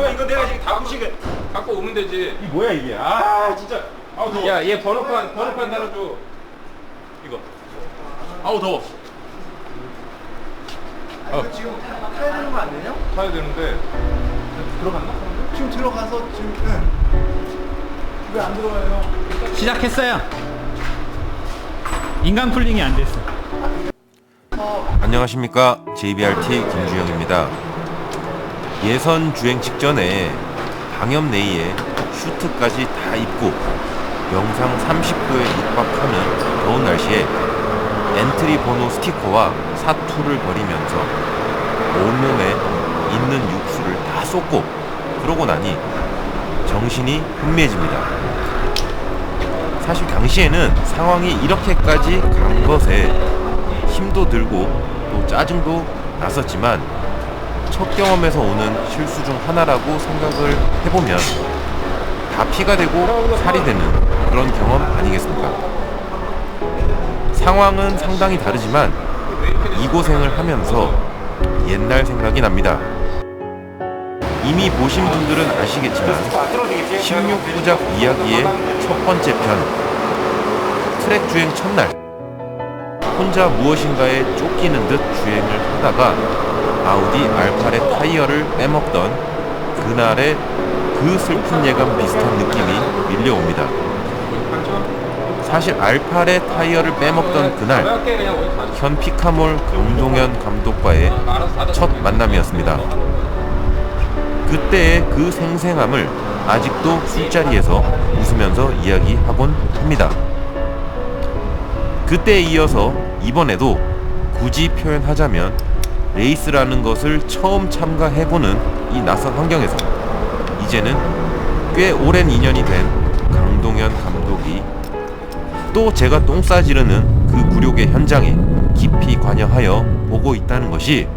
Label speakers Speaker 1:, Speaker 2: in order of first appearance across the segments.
Speaker 1: 뭐야 이거 내가 지금 다 부시게 갖고 오면 되지.
Speaker 2: 이 뭐야 이게? 아 진짜. 아우 더워.
Speaker 1: 야, 얘 번호판 달아줘. 이거. 아우 더워.
Speaker 3: 지금 타야 되는 거 안 되냐?
Speaker 1: 타야 되는데 들어갔나?
Speaker 3: 지금 들어가서 지금 왜 안 들어가요?
Speaker 4: 시작했어요. 인간 쿨링이 안 됐어.
Speaker 5: 안녕하십니까, JBRT 김주영입니다. 예선 주행 직전에 방염 내의에 슈트까지 다 입고 영상 30도에 육박하는 더운 날씨에 엔트리 번호 스티커와 사투를 버리면서 온몸에 있는 육수를 다 쏟고 그러고 나니 정신이 혼미해집니다. 사실 당시에는 상황이 이렇게까지 간 것에 힘도 들고 또 짜증도 났었지만 첫 경험에서 오는 실수 중 하나라고 생각을 해보면 다 피가 되고 살이 되는 그런 경험 아니겠습니까? 상황은 상당히 다르지만 이 고생을 하면서 옛날 생각이 납니다. 이미 보신 분들은 아시겠지만 16부작 이야기의 첫 번째 편 트랙 주행 첫날 혼자 무엇인가에 쫓기는 듯 주행을 하다가 아우디 R8의 타이어를 빼먹던 그날의 그 슬픈 예감 비슷한 느낌이 밀려옵니다. 사실 R8의 타이어를 빼먹던 그날 현 피카몰 강동현 감독과의 첫 만남이었습니다. 그때의 그 생생함을 아직도 술자리에서 웃으면서 이야기하곤 합니다. 그때에 이어서 이번에도 굳이 표현하자면 레이스라는 것을 처음 참가해보는 이 낯선 환경에서 이제는 꽤 오랜 인연이 된 강동현 감독이 또 제가 똥 싸지르는 그 굴욕의 현장에 깊이 관여하여 보고 있다는 것이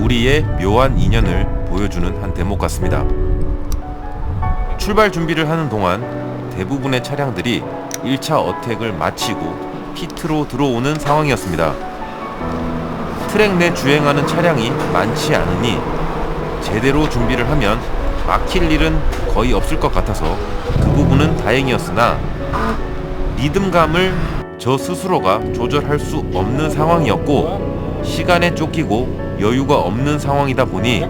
Speaker 5: 우리의 묘한 인연을 보여주는 한 대목 같습니다. 출발 준비를 하는 동안 대부분의 차량들이 1차 어택을 마치고 피트로 들어오는 상황이었습니다. 트랙 내 주행하는 차량이 많지 않으니 제대로 준비를 하면 막힐 일은 거의 없을 것 같아서 그 부분은 다행이었으나 리듬감을 저 스스로가 조절할 수 없는 상황이었고 시간에 쫓기고 여유가 없는 상황이다 보니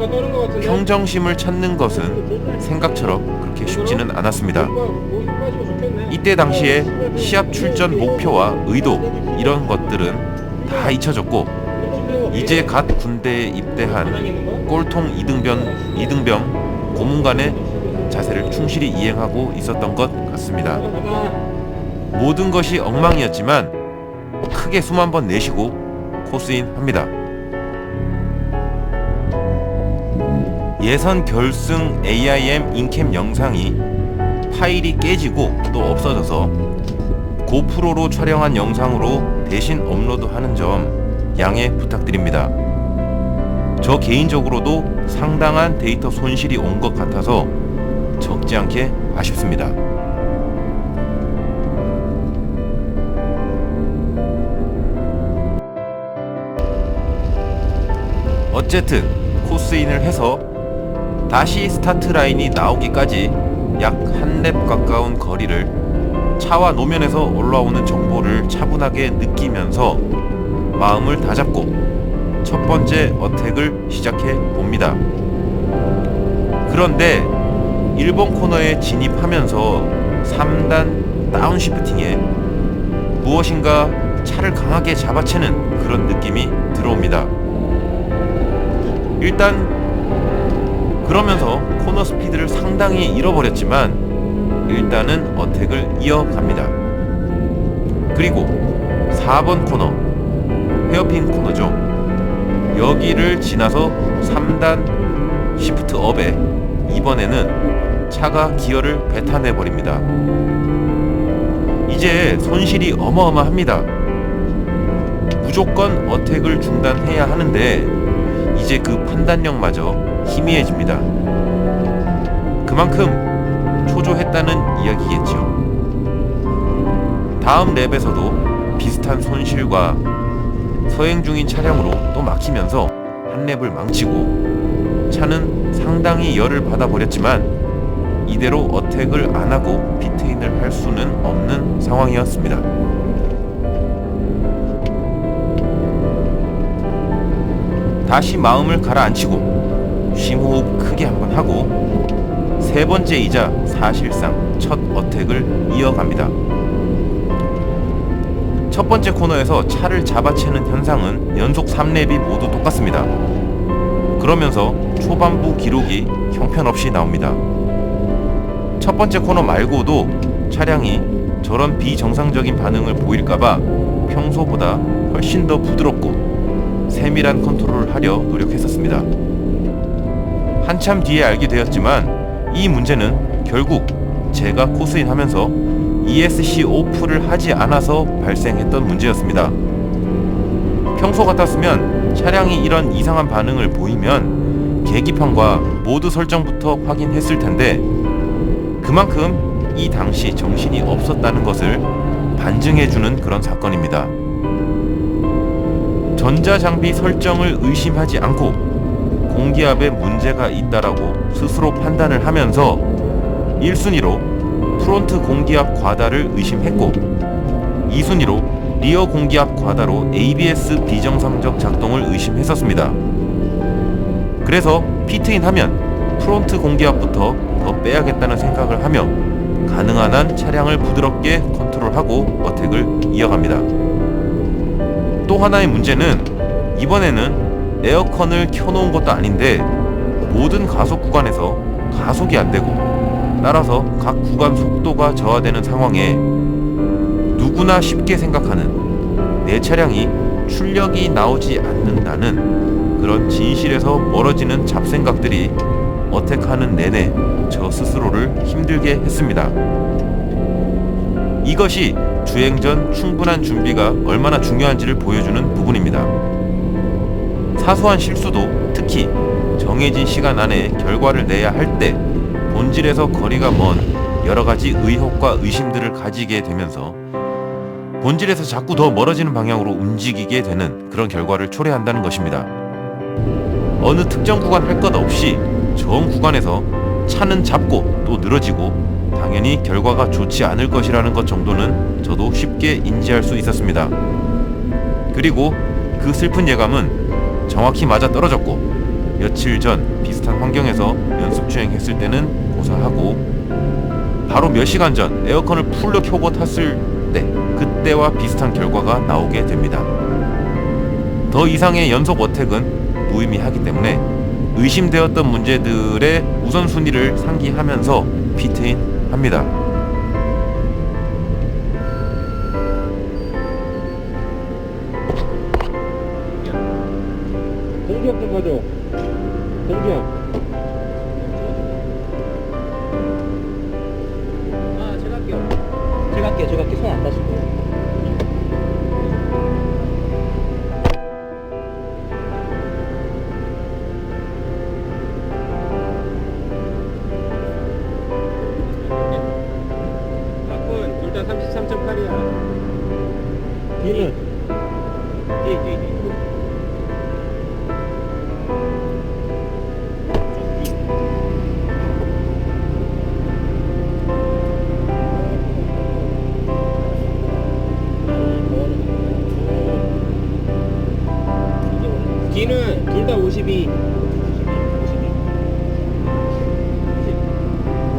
Speaker 5: 평정심을 찾는 것은 생각처럼 그렇게 쉽지는 않았습니다. 이때 당시에 시합 출전 목표와 의도 이런 것들은 다 잊혀졌고 이제 갓 군대에 입대한 꼴통 이등병 고문관의 자세를 충실히 이행하고 있었던 것 같습니다. 모든 것이 엉망이었지만 크게 숨 한 번 내쉬고 코스인 합니다. 예선 결승 AIM 인캠 영상이 파일이 깨지고 또 없어져서 고프로로 촬영한 영상으로 대신 업로드하는 점 양해 부탁드립니다. 저 개인적으로도 상당한 데이터 손실이 온 것 같아서 적지 않게 아쉽습니다. 어쨌든 코스인을 해서 다시 스타트 라인이 나오기까지 약 한 랩 가까운 거리를 차와 노면에서 올라오는 정보를 차분하게 느끼면서 마음을 다잡고 첫 번째 어택을 시작해 봅니다. 그런데 1번 코너에 진입하면서 3단 다운시프팅에 무엇인가 차를 강하게 잡아채는 그런 느낌이 들어옵니다. 일단 그러면서 코너 스피드를 상당히 잃어버렸지만 일단은 어택을 이어갑니다. 그리고 4번 코너 헤어핀 코너죠. 여기를 지나서 3단 시프트 업에 이번에는 차가 기어를 뱉어내 버립니다. 이제 손실이 어마어마합니다. 무조건 어택을 중단해야 하는데 이제 그 판단력마저 희미해집니다. 그만큼 초조했다는 이야기겠죠. 다음 랩에서도 비슷한 손실과 서행 중인 차량으로 또 막히면서 한 랩을 망치고 차는 상당히 열을 받아버렸지만 이대로 어택을 안하고 피트인을 할 수는 없는 상황이었습니다. 다시 마음을 가라앉히고 심호흡 크게 한번 하고 세 번째이자 사실상 첫 어택을 이어갑니다. 첫 번째 코너에서 차를 잡아채는 현상은 연속 3랩이 모두 똑같습니다. 그러면서 초반부 기록이 형편없이 나옵니다. 첫 번째 코너 말고도 차량이 저런 비정상적인 반응을 보일까봐 평소보다 훨씬 더 부드럽고 세밀한 컨트롤을 하려 노력했었습니다. 한참 뒤에 알게 되었지만 이 문제는 결국 제가 코스인하면서 ESC 오프를 하지 않아서 발생했던 문제였습니다. 평소 같았으면 차량이 이런 이상한 반응을 보이면 계기판과 모드 설정부터 확인했을 텐데 그만큼 이 당시 정신이 없었다는 것을 반증해주는 그런 사건입니다. 전자장비 설정을 의심하지 않고 공기압에 문제가 있다라고 스스로 판단을 하면서 1순위로 프론트 공기압 과다를 의심했고 2순위로 리어 공기압 과다로 ABS 비정상적 작동을 의심했었습니다. 그래서 피트인 하면 프론트 공기압부터 더 빼야겠다는 생각을 하며 가능한 한 차량을 부드럽게 컨트롤하고 어택을 이어갑니다. 또 하나의 문제는 이번에는 에어컨을 켜놓은 것도 아닌데 모든 가속 구간에서 가속이 안되고 따라서 각 구간 속도가 저하되는 상황에 누구나 쉽게 생각하는 내 차량이 출력이 나오지 않는다는 그런 진실에서 멀어지는 잡생각들이 어택하는 내내 저 스스로를 힘들게 했습니다. 이것이 주행 전 충분한 준비가 얼마나 중요한지를 보여주는 부분입니다. 사소한 실수도 특히 정해진 시간 안에 결과를 내야 할 때 본질에서 거리가 먼 여러가지 의혹과 의심들을 가지게 되면서 본질에서 자꾸 더 멀어지는 방향으로 움직이게 되는 그런 결과를 초래한다는 것입니다. 어느 특정 구간 할 것 없이 전 구간에서 차는 잡고 또 늘어지고 당연히 결과가 좋지 않을 것이라는 것 정도는 저도 쉽게 인지할 수 있었습니다. 그리고 그 슬픈 예감은 정확히 맞아 떨어졌고 며칠 전 비슷한 환경에서 연습 주행했을 때는 고사하고 바로 몇 시간 전 에어컨을 풀로 켜고 탔을 때 그때와 비슷한 결과가 나오게 됩니다. 더 이상의 연속 어택은 무의미하기 때문에 의심되었던 문제들의 우선순위를 상기하면서 피트인 합니다.
Speaker 2: 공기압 좀 가져. 공기압.
Speaker 4: 아, 제가 할게요. 제가 할게요. 손 안 다치고.
Speaker 2: 바꾼 둘 다 33.8이야.
Speaker 4: 뒤는
Speaker 2: 뒤. 뒤는 둘 다 52.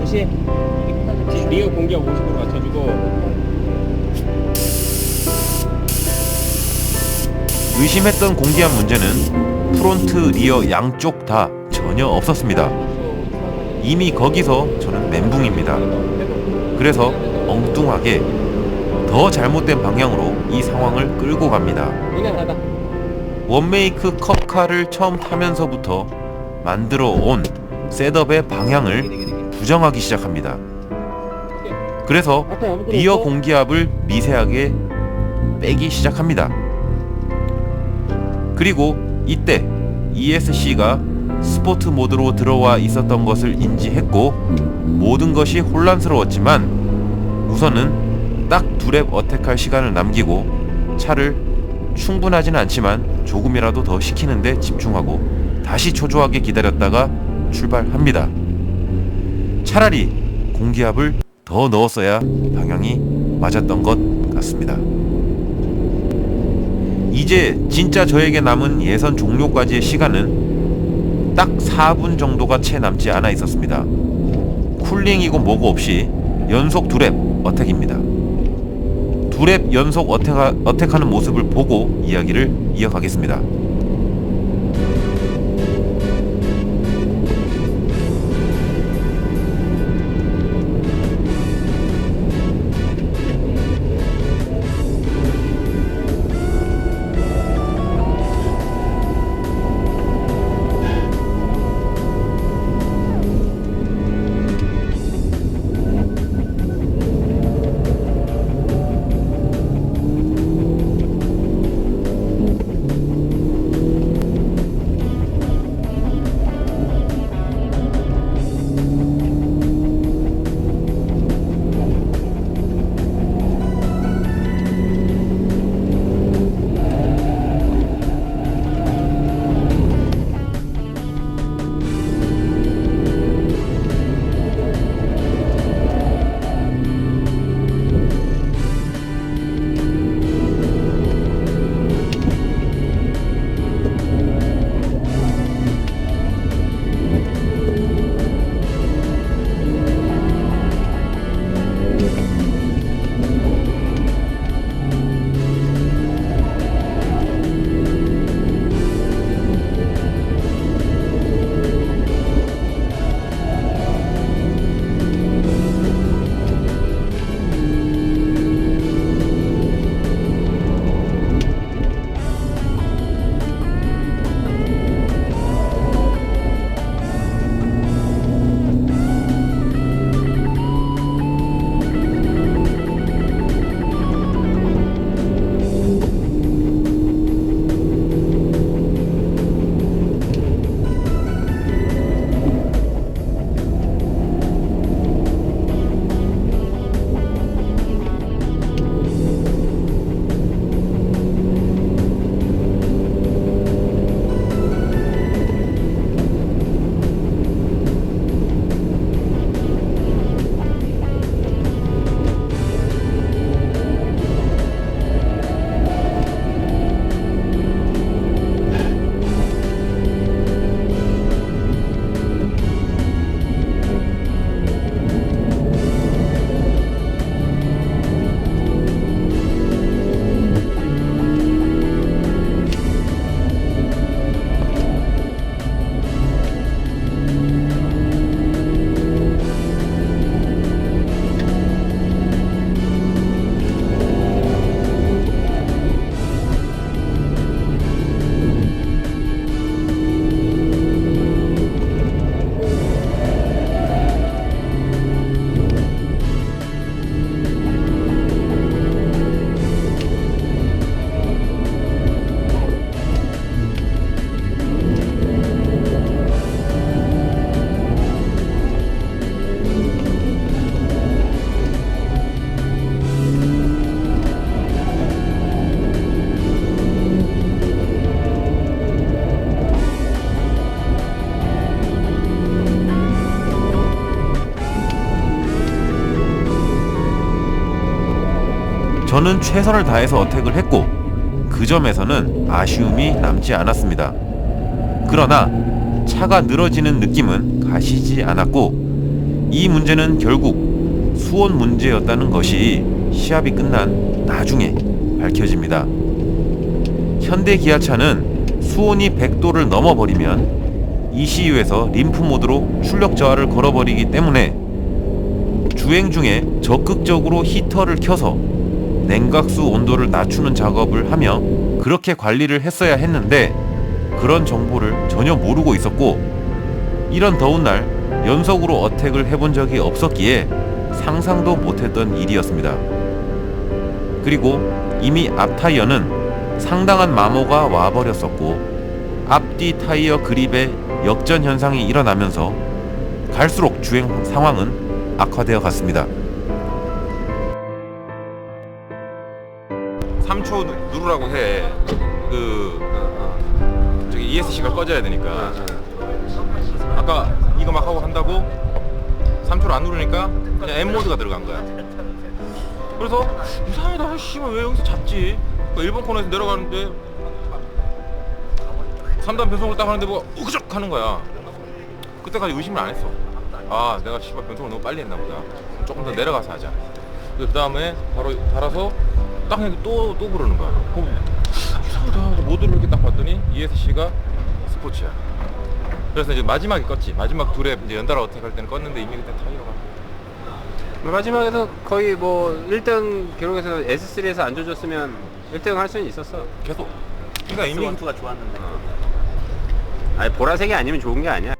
Speaker 2: 50. 리어 공기압 50으로 맞춰주고.
Speaker 5: 의심했던 공기압 문제는 프론트, 리어 양쪽 다 전혀 없었습니다. 이미 거기서 저는 멘붕입니다. 그래서 엉뚱하게 더 잘못된 방향으로 이 상황을 끌고 갑니다.
Speaker 2: 운행하다.
Speaker 5: 원메이크 컵카를 처음 타면서부터 만들어 온 셋업의 방향을 부정하기 시작합니다. 그래서 리어 공기압을 미세하게 빼기 시작합니다. 그리고 이때 ESC가 스포트 모드로 들어와 있었던 것을 인지했고 모든 것이 혼란스러웠지만 우선은 딱 2랩 어택할 시간을 남기고 차를 충분하진 않지만 조금이라도 더 시키는데 집중하고 다시 초조하게 기다렸다가 출발합니다. 차라리 공기압을 더 넣었어야 방향이 맞았던 것 같습니다. 이제 진짜 저에게 남은 예선 종료까지의 시간은 딱 4분 정도가 채 남지 않아 있었습니다. 쿨링이고 뭐고 없이 연속 2랩 어택입니다. 2랩 연속 어택하는 모습을 보고 이야기를 이어가겠습니다. 저는 최선을 다해서 어택을 했고 그 점에서는 아쉬움이 남지 않았습니다. 그러나 차가 늘어지는 느낌은 가시지 않았고 이 문제는 결국 수온 문제였다는 것이 시합이 끝난 나중에 밝혀집니다. 현대 기아차는 수온이 100도를 넘어버리면 ECU에서 림프 모드로 출력 저하를 걸어버리기 때문에 주행 중에 적극적으로 히터를 켜서 냉각수 온도를 낮추는 작업을 하며 그렇게 관리를 했어야 했는데 그런 정보를 전혀 모르고 있었고 이런 더운 날 연속으로 어택을 해본 적이 없었기에 상상도 못했던 일이었습니다. 그리고 이미 앞 타이어는 상당한 마모가 와버렸었고 앞뒤 타이어 그립에 역전 현상이 일어나면서 갈수록 주행 상황은 악화되어 갔습니다.
Speaker 1: 3초 누르라고 해. 저기 ESC가 꺼져야 되니까. 아까 이거 막 하고 한다고 3초를 안 누르니까 그냥 M 모드가 들어간 거야. 그래서 이상하다. 씨발 왜 여기서 잡지? 일본 코너에서 내려가는데 3단 변속을 딱 하는데 뭐 우그적 하는 거야. 그때까지 의심을 안 했어. 아 내가 씨발 변속을 너무 빨리 했나 보다. 조금 더 내려가서 하자. 그 다음에 바로 달아서 딱 했는데 또 부르는 거야. 이상하다. 모드를 이렇게 딱 봤더니 ESC가 스포츠야. 그래서 이제 마지막에 껐지. 마지막 둘에 이제 연달아 어택 할 때는 껐는데 이미 그때 타이어가.
Speaker 2: 마지막에서 거의 뭐 1등 기록에서 S3에서 안 줘줬으면 1등 할 수는 있었어.
Speaker 1: 계속. 그러니까 이미
Speaker 4: 원투가 좋았는데.
Speaker 2: 아니 보라색이 아니면 좋은 게 아니야.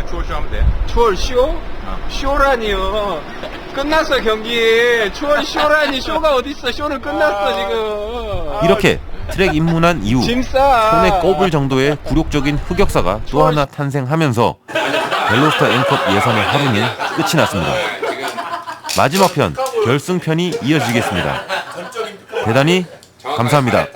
Speaker 1: 추월 쇼하면 돼.
Speaker 2: 추월 쇼? 쇼라니요. 끝났어 경기. 추월 쇼라니. 쇼가 어딨어. 쇼는 끝났어 지금.
Speaker 5: 이렇게 트랙 입문한 이후
Speaker 2: 짐 싸.
Speaker 5: 손에 꼽을 정도의 굴욕적인 흑역사가 또 하나 탄생하면서 벨로스터 앵컵 예선의 하루는 끝이 났습니다. 마지막 편 결승편이 이어지겠습니다. 대단히 감사합니다.